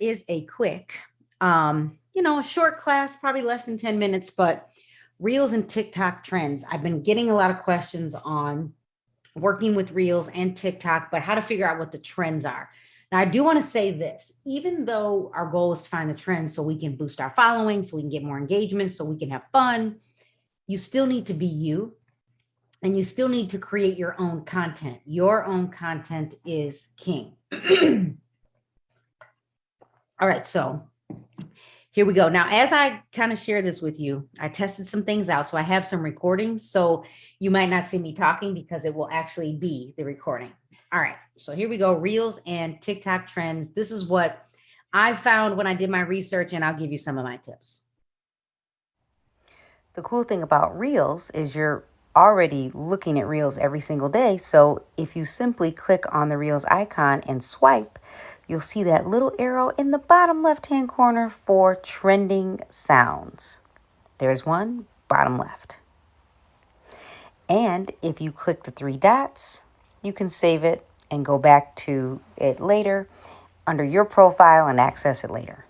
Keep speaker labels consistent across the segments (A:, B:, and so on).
A: Is a quick, a short class, probably less than 10 minutes, but Reels and TikTok trends. I've been getting a lot of questions on working with Reels and TikTok, but how to figure out what the trends are. Now, I do want to say this, even though our goal is to find the trends so we can boost our following, so we can get more engagement, so we can have fun, you still need to be you and you still need to create your own content. Your own content is king. All right, so here we go. Now, as I kind of share this with you, I tested some things out. So I have some recordings. So you might not see me talking because it will actually be the recording. All right. So here we go. Reels and TikTok trends. This is what I found when I did my research, and I'll give you some of my tips.
B: The cool thing about Reels is you're already looking at Reels every single day. So if you simply click on the Reels icon and swipe, you'll see that little arrow in the bottom left-hand corner for trending sounds. There's one, bottom left. And if you click the three dots, you can save it and go back to it later under your profile and access it later.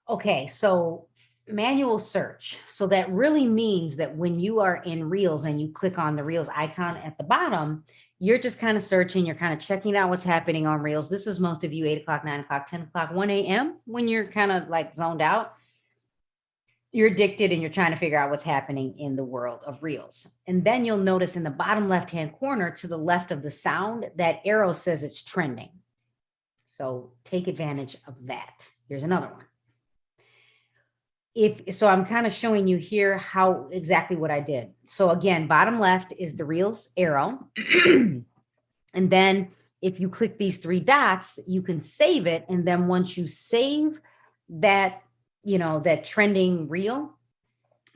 A: Okay, so manual search. So that really means that when you are in Reels and you click on the Reels icon at the bottom, you're just kind of searching, you're kind of checking out what's happening on Reels. This is most of you 8 o'clock, 9 o'clock, 10 o'clock, 1 a.m. when you're kind of like zoned out. You're addicted and you're trying to figure out what's happening in the world of Reels. And then you'll notice in the bottom left hand corner to the left of the sound, that arrow says it's trending. So take advantage of that. Here's another one. If so, I'm kind of showing you here how exactly what I did. So again, bottom left is the Reels arrow. And then if you click these three dots, you can save it. And then once you save that, that trending reel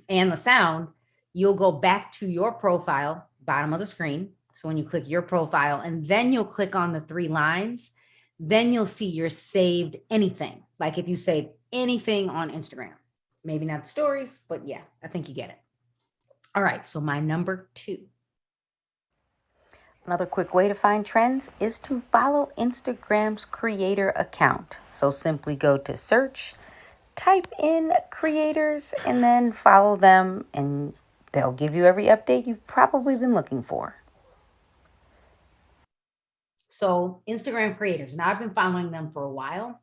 A: and the sound, you'll go back to your profile, bottom of the screen. So when you click your profile and then you'll click on the three lines, then you'll see your saved anything. Like if you save anything on Instagram, maybe not the stories, but yeah, I think you get it. All right. So my number two.
B: Another quick way to find trends is to follow Instagram's creator account. So simply go to search, type in creators, and then follow them, and they'll give you every update you've probably been looking for.
A: So Instagram creators. Now I've been following them for a while.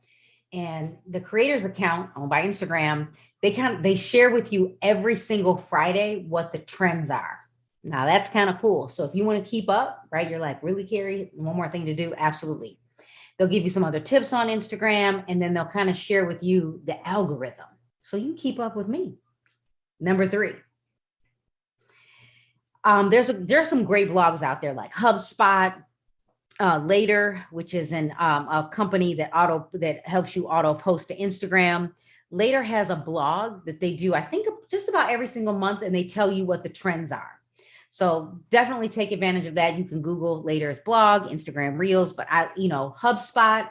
A: And the creators account owned by Instagram, they share with you every single Friday what the trends are. Now that's kind of cool. So if you want to keep up, right, you're like, really, Carrie, one more thing to do? Absolutely. They'll give you some other tips on Instagram, and then they'll kind of share with you the algorithm. So you keep up with me. Number three. There's some great blogs out there like HubSpot, Later, which is a company that helps you auto post to Instagram. Later has a blog that they do, I think, just about every single month, and they tell you what the trends are. So definitely take advantage of that. You can Google Later's blog, Instagram Reels, but HubSpot,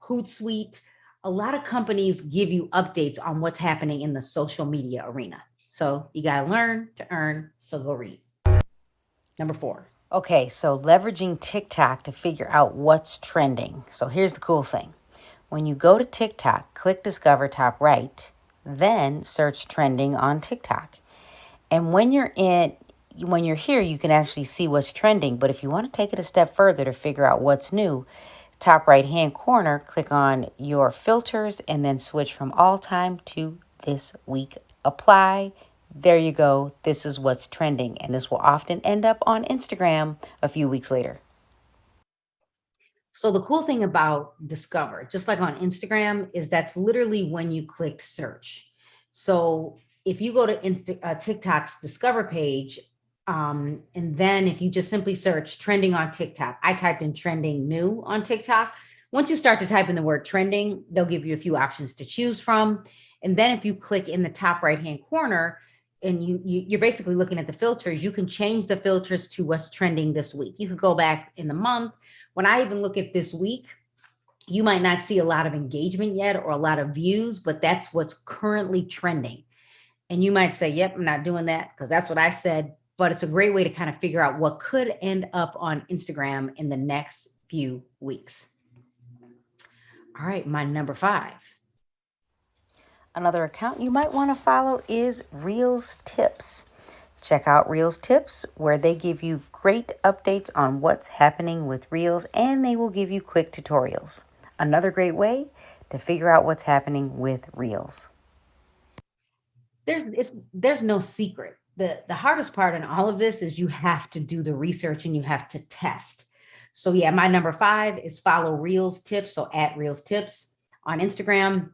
A: Hootsuite, a lot of companies give you updates on what's happening in the social media arena. So you got to learn to earn. So go read. Number four.
B: Okay, so leveraging TikTok to figure out what's trending. So here's the cool thing. When you go to TikTok, click Discover top right, then search trending on TikTok. And when you're here, you can actually see what's trending. But if you want to take it a step further to figure out what's new, top right hand corner, click on your filters and then switch from all time to this week. Apply. There you go. This is what's trending. And this will often end up on Instagram a few weeks later.
A: So the cool thing about Discover, just like on Instagram, is that's literally when you click search. So if you go to TikTok's Discover page, and then if you just simply search trending on TikTok, I typed in trending new on TikTok. Once you start to type in the word trending, they'll give you a few options to choose from. And then if you click in the top right hand corner, and you're basically looking at the filters, you can change the filters to what's trending this week. You could go back in the month. When I even look at this week, you might not see a lot of engagement yet or a lot of views, but that's what's currently trending. And you might say, yep, I'm not doing that because that's what I said. But it's a great way to kind of figure out what could end up on Instagram in the next few weeks. All right, my number 5.
B: Another account you might want to follow is Reels Tips. Check out Reels Tips, where they give you great updates on what's happening with Reels, and they will give you quick tutorials. Another great way to figure out what's happening with Reels.
A: There's no secret. The hardest part in all of this is you have to do the research and you have to test. So yeah, my number 5 is follow Reels Tips. So at Reels Tips on Instagram.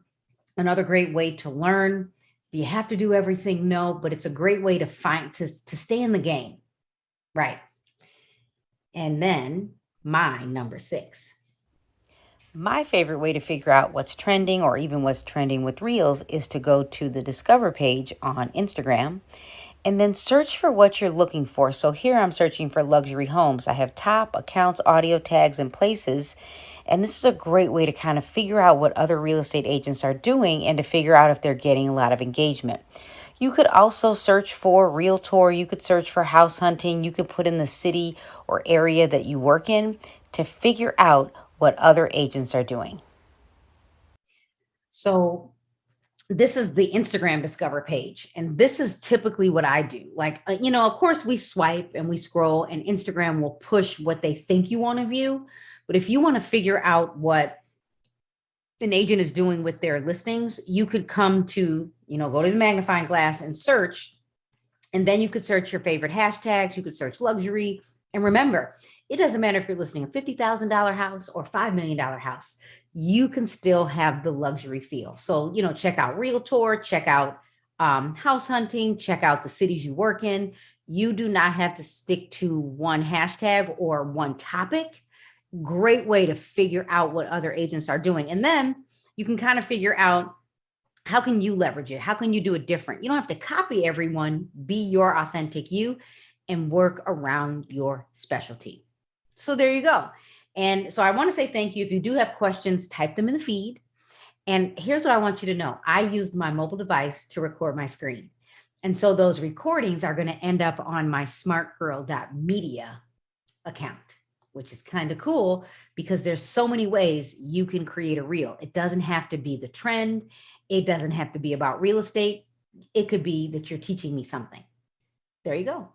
A: Another great way to learn. Do you have to do everything? No, but it's a great way to find to stay in the game. Right. And then my number 6.
B: My favorite way to figure out what's trending or even what's trending with Reels is to go to the Discover page on Instagram and then search for what you're looking for. So here I'm searching for luxury homes. I have top, accounts, audio tags, and places. And this is a great way to kind of figure out what other real estate agents are doing and to figure out if they're getting a lot of engagement. You could also search for realtor. You could search for house hunting. You could put in the city or area that you work in to figure out what other agents are doing.
A: So this is the Instagram Discover page. And this is typically what I do. Like, of course, we swipe and we scroll, and Instagram will push what they think you want to view. But if you want to figure out what an agent is doing with their listings, you could come to, go to the magnifying glass and search. And then you could search your favorite hashtags. You could search luxury. And remember, it doesn't matter if you're listing a $50,000 house or $5 million house. You can still have the luxury feel. So, check out Realtor, check out house hunting, check out the cities you work in. You do not have to stick to one hashtag or one topic. Great way to figure out what other agents are doing. And then you can kind of figure out, how can you leverage it? How can you do it different? You don't have to copy everyone. Be your authentic you and work around your specialty. So there you go. And so I want to say thank you. If you do have questions, type them in the feed. And here's what I want you to know. I used my mobile device to record my screen. And so those recordings are going to end up on my smartgirl.media account, which is kind of cool because there's so many ways you can create a reel. It doesn't have to be the trend. It doesn't have to be about real estate. It could be that you're teaching me something. There you go.